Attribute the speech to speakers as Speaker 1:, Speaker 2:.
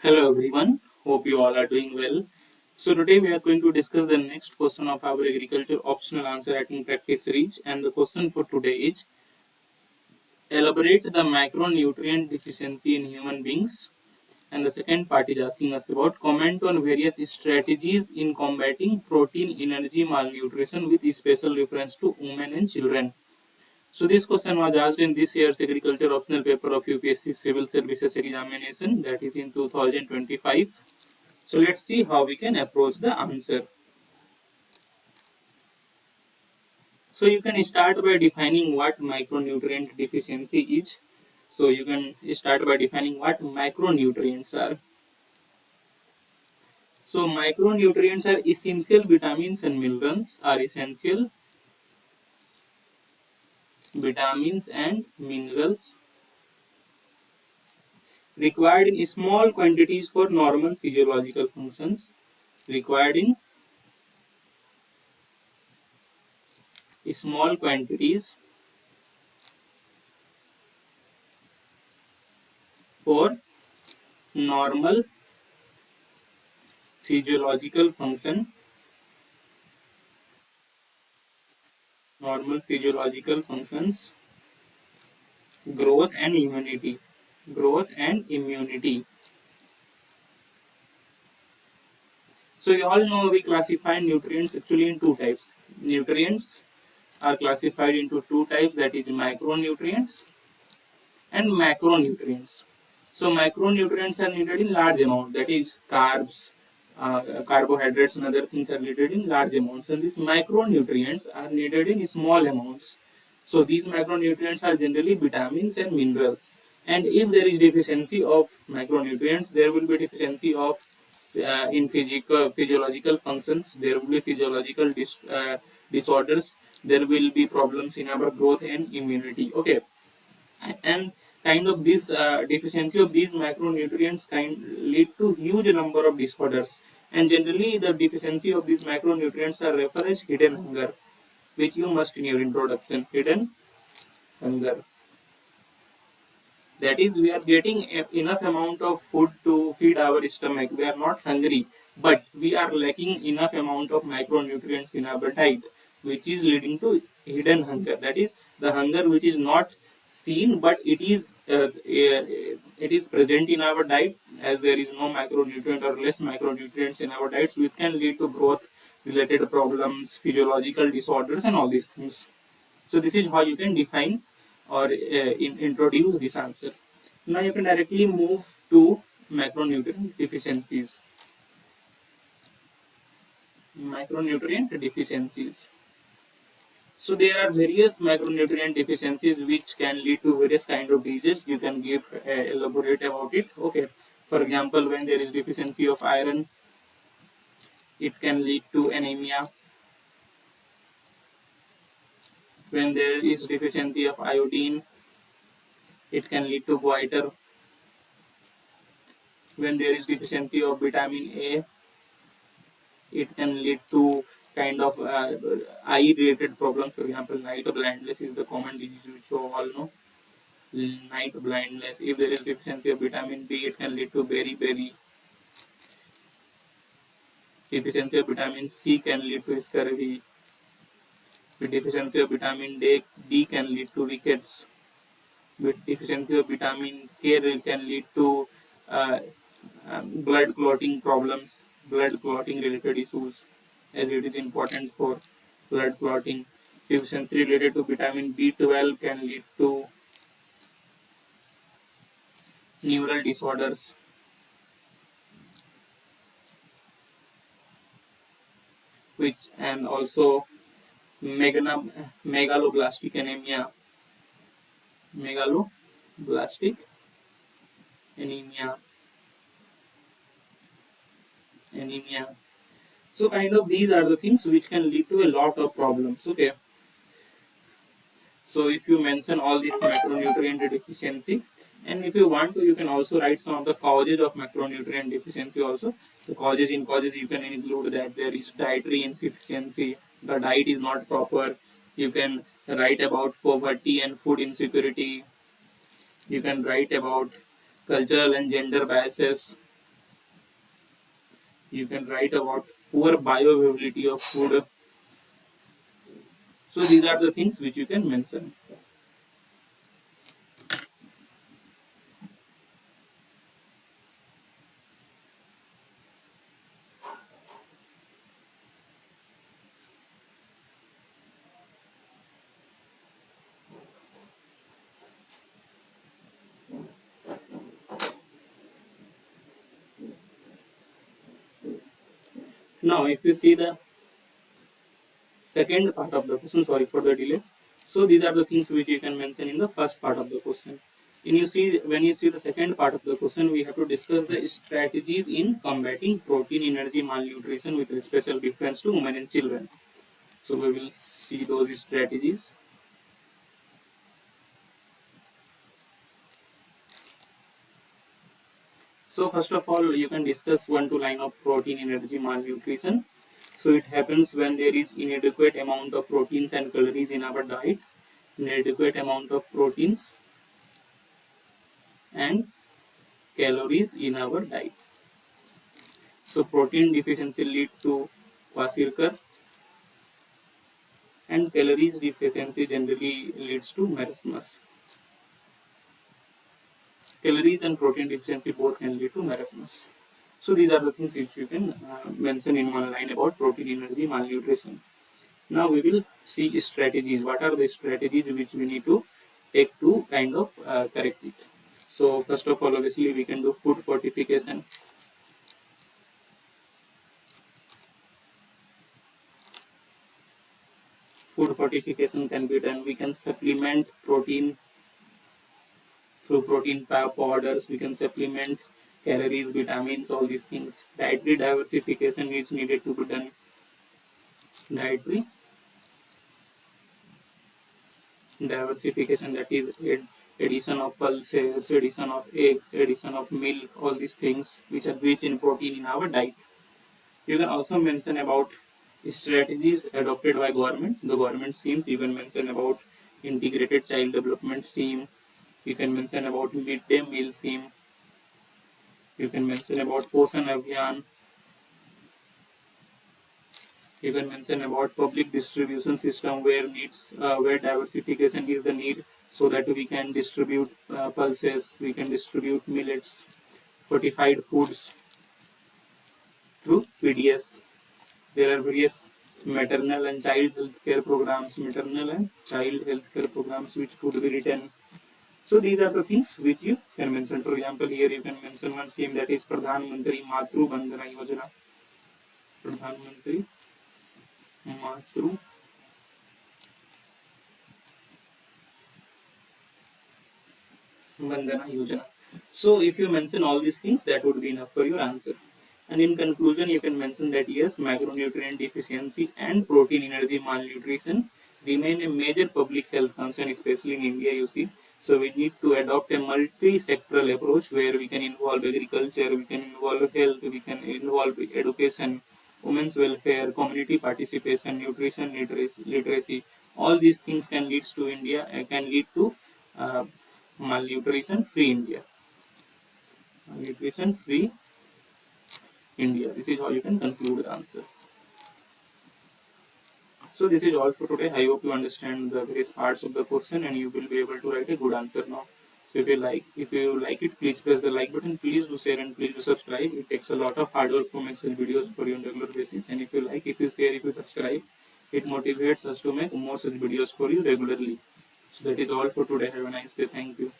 Speaker 1: Hello everyone, hope you all are doing well. So today we are going to discuss the next question of our agriculture optional answer writing practice series, and the question for today is elaborate the macronutrient deficiency in human beings, and the second part is asking us about comment on various strategies in combating protein energy malnutrition with special reference to women and children. So this question was asked in this year's agriculture optional paper of UPSC Civil Services examination, that is in 2025. So let's see how we can approach the answer. So you can start by defining what micronutrient deficiency is. So you can start by defining what macronutrients are. So micronutrients are essential vitamins and minerals, are essential vitamins and minerals required in small quantities for normal physiological functions. Required in small quantities for normal physiological function. Normal physiological functions, growth and immunity. Growth and immunity. So you all know we classify nutrients actually in two types. Nutrients are classified into two types, that is micronutrients and macronutrients. So macronutrients are needed in large amount, that is carbs, carbohydrates and other things are needed in large amounts, and these micronutrients are needed in small amounts. So these macronutrients are generally vitamins and minerals, and if there is deficiency of macronutrients, there will be deficiency of in physiological functions, there will be physiological disorders, there will be problems in our growth and immunity. Okay, and kind of this deficiency of these macronutrients kind lead to huge number of disorders, and generally the deficiency of these macronutrients are referred as hidden hunger, which you must in your introduction. Hidden hunger, that is, we are getting enough amount of food to feed our stomach, we are not hungry, but we are lacking enough amount of macronutrients in our diet, which is leading to hidden hunger. That is the hunger which is not seen, but it is present in our diet, as there is no macronutrient or less macronutrients in our diets, which can lead to growth related problems, physiological disorders and all these things. So this is how you can define or introduce this answer. Now you can directly move to macronutrient deficiencies. Macronutrient deficiencies. So there are various macronutrient deficiencies which can lead to various kind of diseases. You can give elaborate about it. Okay. For example, when there is deficiency of iron, it can lead to anemia. When there is deficiency of iodine, it can lead to goiter. When there is deficiency of vitamin A, it can lead to kind of eye related problems. For example, night blindness is the common disease which you all know. Night blindness. If there is deficiency of vitamin B, it can lead to beriberi. Deficiency of vitamin C can lead to scurvy. With deficiency of vitamin D can lead to rickets. With deficiency of vitamin K can lead to uh, blood clotting problems, blood clotting related issues, as it is important for blood clotting. Deficiency related to vitamin B12 can lead to neural disorders, which and also megaloblastic anemia, megaloblastic anemia, anemia. So kind of these are the things which can lead to a lot of problems. Okay. So if you mention all these macronutrient deficiency, and if you want to, you can also write some of the causes of macronutrient deficiency also. The causes you can include that there is dietary insufficiency, the diet is not proper. You can write about poverty and food insecurity. You can write about cultural and gender biases. You can write about poor bioavailability of food. So these are the things which you can mention. Now, if you see the second part of the question, sorry for the delay. So these are the things which you can mention in the first part of the question. And you see, when you see the second part of the question, we have to discuss the strategies in combating protein energy malnutrition with special difference to women and children. So we will see those strategies. So first of all, you can discuss one to line of protein energy malnutrition. So it happens when there is inadequate amount of proteins and calories in our diet, inadequate amount of proteins and calories in our diet. So protein deficiency lead to kwashiorkor, and calories deficiency generally leads to marasmus. Calories and protein deficiency both can lead to marasmus. So these are the things which you can mention in one line about protein energy malnutrition. Now we will see strategies. What are the strategies which we need to take to kind of correct it? So first of all, obviously we can do food fortification. Food fortification can be done. We can supplement protein through protein powders. We can supplement calories, vitamins, all these things. Dietary diversification is needed to be done. Dietary diversification, that is addition of pulses, addition of eggs, addition of milk, all these things which are rich in protein in our diet. You can also mention about strategies adopted by government. The government schemes, you can mention about integrated child development scheme. You can mention about midday meal scheme. You can mention about Poshan Abhiyan. You can mention about public distribution system where needs where diversification is the need, so that we can distribute pulses, we can distribute millets, fortified foods through PDS. There are various maternal and child health care programs, maternal and child health care programs which could be written. So these are the things which you can mention. For example, here you can mention one scheme, that is Pradhan Mantri Matru Bandhana Yojana. Pradhan Mantri Matru Bandhana Yojana. So if you mention all these things, that would be enough for your answer. And in conclusion, you can mention that yes, macronutrient deficiency and protein energy malnutrition remain a major public health concern, especially in India, you see. So we need to adopt a multi-sectoral approach where we can involve agriculture, we can involve health, we can involve education, women's welfare, community participation, nutrition literacy. All these things can lead to India, can lead to uh, malnutrition free India. Malnutrition free India. This is how you can conclude the answer. So this is all for today. I hope you understand the various parts of the question and you will be able to write a good answer now. So if you like it, please press the like button. Please do share and please do subscribe. It takes a lot of hard work to make such videos for you on regular basis. And if you like, if you share, if you subscribe, it motivates us to make more such videos for you regularly. So that is all for today. Have a nice day. Thank you.